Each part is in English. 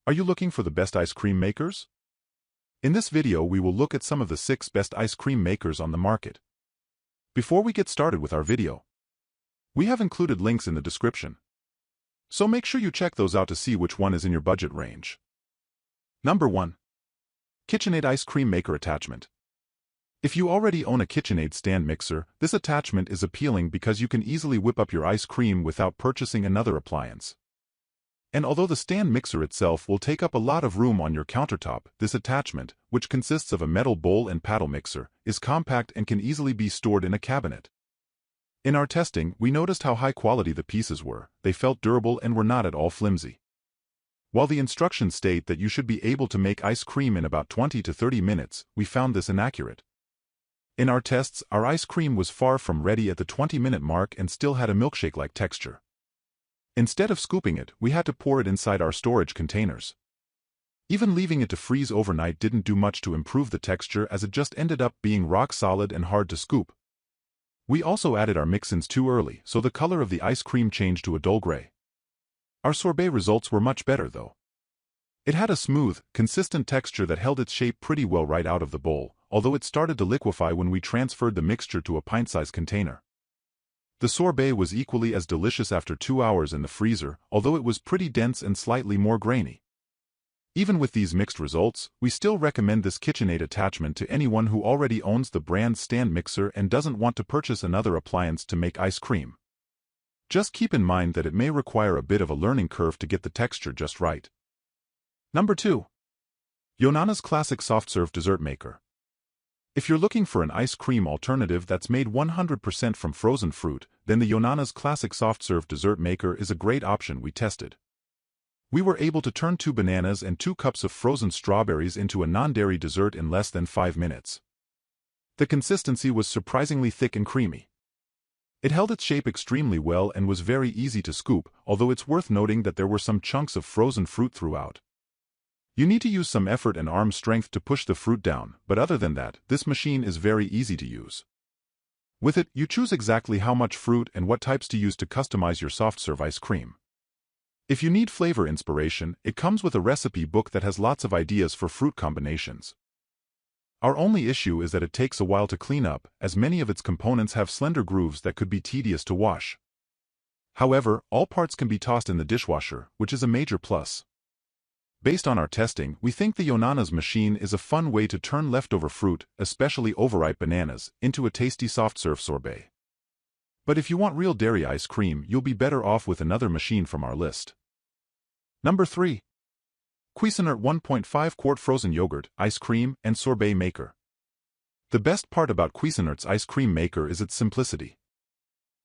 Are you looking for the best ice cream makers? In this video, we will look at some of the 6 best ice cream makers on the market. Before we get started with our video, we have included links in the description, so make sure you check those out to see which one is in your budget range. Number 1. KitchenAid Ice Cream Maker Attachment. If you already own a KitchenAid stand mixer, this attachment is appealing because you can easily whip up your ice cream without purchasing another appliance. And although the stand mixer itself will take up a lot of room on your countertop, this attachment, which consists of a metal bowl and paddle mixer, is compact and can easily be stored in a cabinet. In our testing, we noticed how high quality the pieces were. They felt durable and were not at all flimsy. While the instructions state that you should be able to make ice cream in about 20 to 30 minutes, we found this inaccurate. In our tests, our ice cream was far from ready at the 20-minute mark and still had a milkshake-like texture. Instead of scooping it, we had to pour it inside our storage containers. Even leaving it to freeze overnight didn't do much to improve the texture, as it just ended up being rock solid and hard to scoop. We also added our mix-ins too early, so the color of the ice cream changed to a dull gray. Our sorbet results were much better though. It had a smooth, consistent texture that held its shape pretty well right out of the bowl, although it started to liquefy when we transferred the mixture to a pint-sized container. The sorbet was equally as delicious after 2 hours in the freezer, although it was pretty dense and slightly more grainy. Even with these mixed results, we still recommend this KitchenAid attachment to anyone who already owns the brand stand mixer and doesn't want to purchase another appliance to make ice cream. Just keep in mind that it may require a bit of a learning curve to get the texture just right. Number 2. Yonana's Classic Soft Serve Dessert Maker. If you're looking for an ice cream alternative that's made 100% from frozen fruit, then the Yonana's Classic Soft Serve Dessert Maker is a great option we tested. We were able to turn 2 bananas and 2 cups of frozen strawberries into a non-dairy dessert in less than 5 minutes. The consistency was surprisingly thick and creamy. It held its shape extremely well and was very easy to scoop, although it's worth noting that there were some chunks of frozen fruit throughout. You need to use some effort and arm strength to push the fruit down, but other than that, this machine is very easy to use. With it, you choose exactly how much fruit and what types to use to customize your soft serve ice cream. If you need flavor inspiration, it comes with a recipe book that has lots of ideas for fruit combinations. Our only issue is that it takes a while to clean up, as many of its components have slender grooves that could be tedious to wash. However, all parts can be tossed in the dishwasher, which is a major plus. Based on our testing, we think the Yonana's machine is a fun way to turn leftover fruit, especially overripe bananas, into a tasty soft-serve sorbet. But if you want real dairy ice cream, you'll be better off with another machine from our list. Number 3. Cuisinart 1.5-quart frozen yogurt, ice cream, and sorbet maker. The best part about Cuisinart's ice cream maker is its simplicity.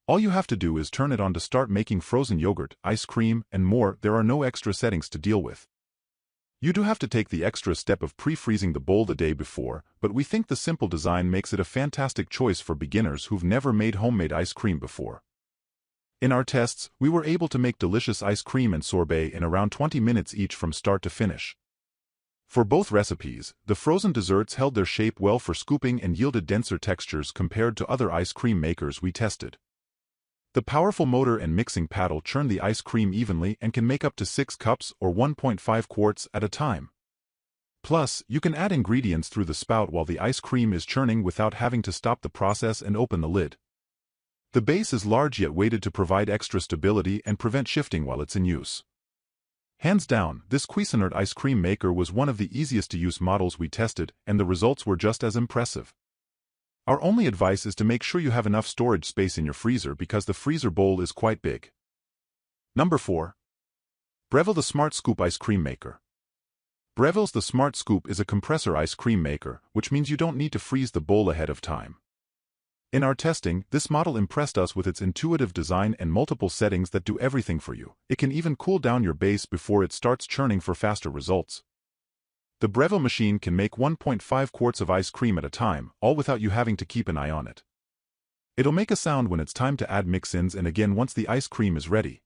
All you have to do is turn it on to start making frozen yogurt, ice cream, and more. There are no extra settings to deal with. You do have to take the extra step of pre-freezing the bowl the day before, but we think the simple design makes it a fantastic choice for beginners who've never made homemade ice cream before. In our tests, we were able to make delicious ice cream and sorbet in around 20 minutes each from start to finish. For both recipes, the frozen desserts held their shape well for scooping and yielded denser textures compared to other ice cream makers we tested. The powerful motor and mixing paddle churn the ice cream evenly and can make up to 6 cups or 1.5 quarts at a time. Plus, you can add ingredients through the spout while the ice cream is churning without having to stop the process and open the lid. The base is large yet weighted to provide extra stability and prevent shifting while it's in use. Hands down, this Cuisinart ice cream maker was one of the easiest to use models we tested, and the results were just as impressive. Our only advice is to make sure you have enough storage space in your freezer because the freezer bowl is quite big. Number 4. Breville the Smart Scoop Ice Cream Maker. Breville's the Smart Scoop is a compressor ice cream maker, which means you don't need to freeze the bowl ahead of time. In our testing, this model impressed us with its intuitive design and multiple settings that do everything for you. It can even cool down your base before it starts churning for faster results. The Breville machine can make 1.5 quarts of ice cream at a time, all without you having to keep an eye on it. It'll make a sound when it's time to add mix-ins and again once the ice cream is ready.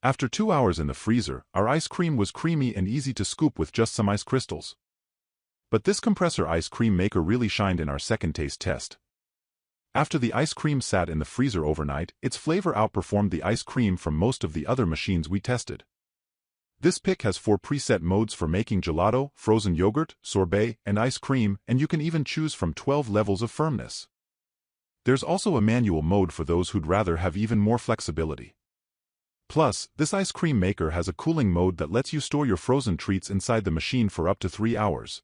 After 2 hours in the freezer, our ice cream was creamy and easy to scoop with just some ice crystals. But this compressor ice cream maker really shined in our second taste test. After the ice cream sat in the freezer overnight, its flavor outperformed the ice cream from most of the other machines we tested. This pick has 4 preset modes for making gelato, frozen yogurt, sorbet, and ice cream, and you can even choose from 12 levels of firmness. There's also a manual mode for those who'd rather have even more flexibility. Plus, this ice cream maker has a cooling mode that lets you store your frozen treats inside the machine for up to 3 hours.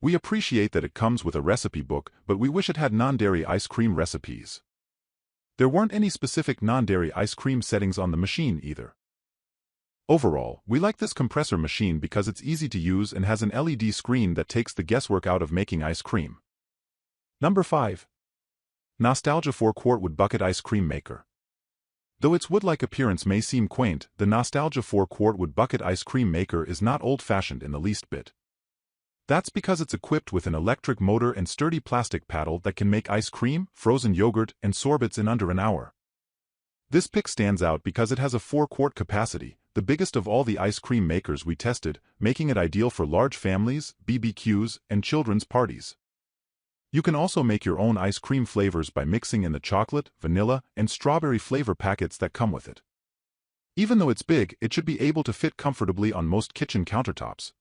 We appreciate that it comes with a recipe book, but we wish it had non-dairy ice cream recipes. There weren't any specific non-dairy ice cream settings on the machine either. Overall, we like this compressor machine because it's easy to use and has an LED screen that takes the guesswork out of making ice cream. Number 5. Nostalgia 4-quart wood bucket ice cream maker. Though its wood-like appearance may seem quaint, the Nostalgia 4-quart wood bucket ice cream maker is not old-fashioned in the least bit. That's because it's equipped with an electric motor and sturdy plastic paddle that can make ice cream, frozen yogurt, and sorbets in under an hour. This pick stands out because it has a 4-quart capacity, the biggest of all the ice cream makers we tested, making it ideal for large families, BBQs, and children's parties. You can also make your own ice cream flavors by mixing in the chocolate, vanilla, and strawberry flavor packets that come with it. Even though it's big, it should be able to fit comfortably on most kitchen countertops.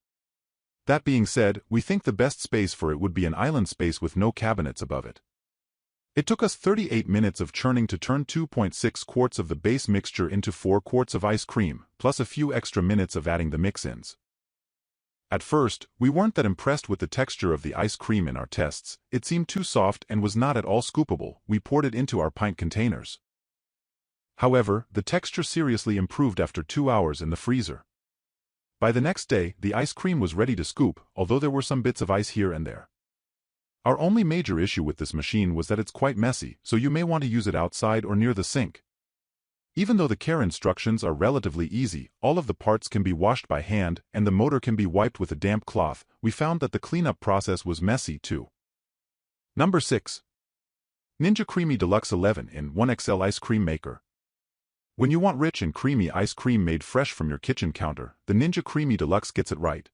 That being said, we think the best space for it would be an island space with no cabinets above it. It took us 38 minutes of churning to turn 2.6 quarts of the base mixture into 4 quarts of ice cream, plus a few extra minutes of adding the mix-ins. At first, we weren't that impressed with the texture of the ice cream in our tests. It seemed too soft and was not at all scoopable. We poured it into our pint containers. However, the texture seriously improved after 2 hours in the freezer. By the next day, the ice cream was ready to scoop, although there were some bits of ice here and there. Our only major issue with this machine was that it's quite messy, so you may want to use it outside or near the sink. Even though the care instructions are relatively easy, all of the parts can be washed by hand, and the motor can be wiped with a damp cloth, we found that the cleanup process was messy too. Number 6. Ninja Creami Deluxe 11 in 1XL Ice Cream Maker. When you want rich and creamy ice cream made fresh from your kitchen counter, the Ninja Creami Deluxe gets it right.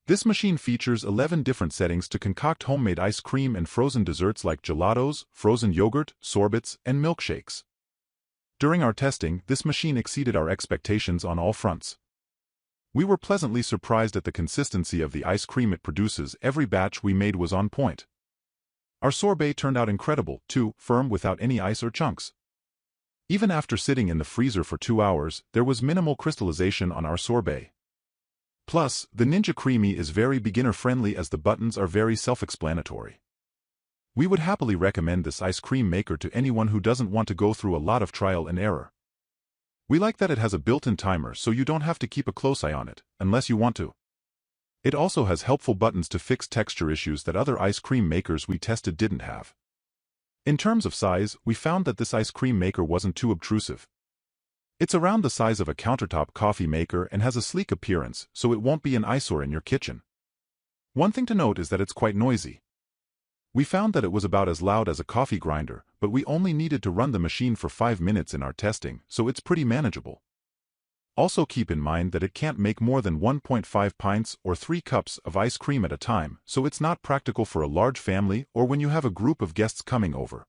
This machine features 11 different settings to concoct homemade ice cream and frozen desserts like gelatos, frozen yogurt, sorbets, and milkshakes. During our testing, this machine exceeded our expectations on all fronts. We were pleasantly surprised at the consistency of the ice cream it produces. Every batch we made was on point. Our sorbet turned out incredible, too, firm without any ice or chunks. Even after sitting in the freezer for 2 hours, there was minimal crystallization on our sorbet. Plus, the Ninja Creami is very beginner-friendly as the buttons are very self-explanatory. We would happily recommend this ice cream maker to anyone who doesn't want to go through a lot of trial and error. We like that it has a built-in timer so you don't have to keep a close eye on it, unless you want to. It also has helpful buttons to fix texture issues that other ice cream makers we tested didn't have. In terms of size, we found that this ice cream maker wasn't too obtrusive. It's around the size of a countertop coffee maker and has a sleek appearance, so it won't be an eyesore in your kitchen. One thing to note is that it's quite noisy. We found that it was about as loud as a coffee grinder, but we only needed to run the machine for 5 minutes in our testing, so it's pretty manageable. Also keep in mind that it can't make more than 1.5 pints or 3 cups of ice cream at a time, so it's not practical for a large family or when you have a group of guests coming over.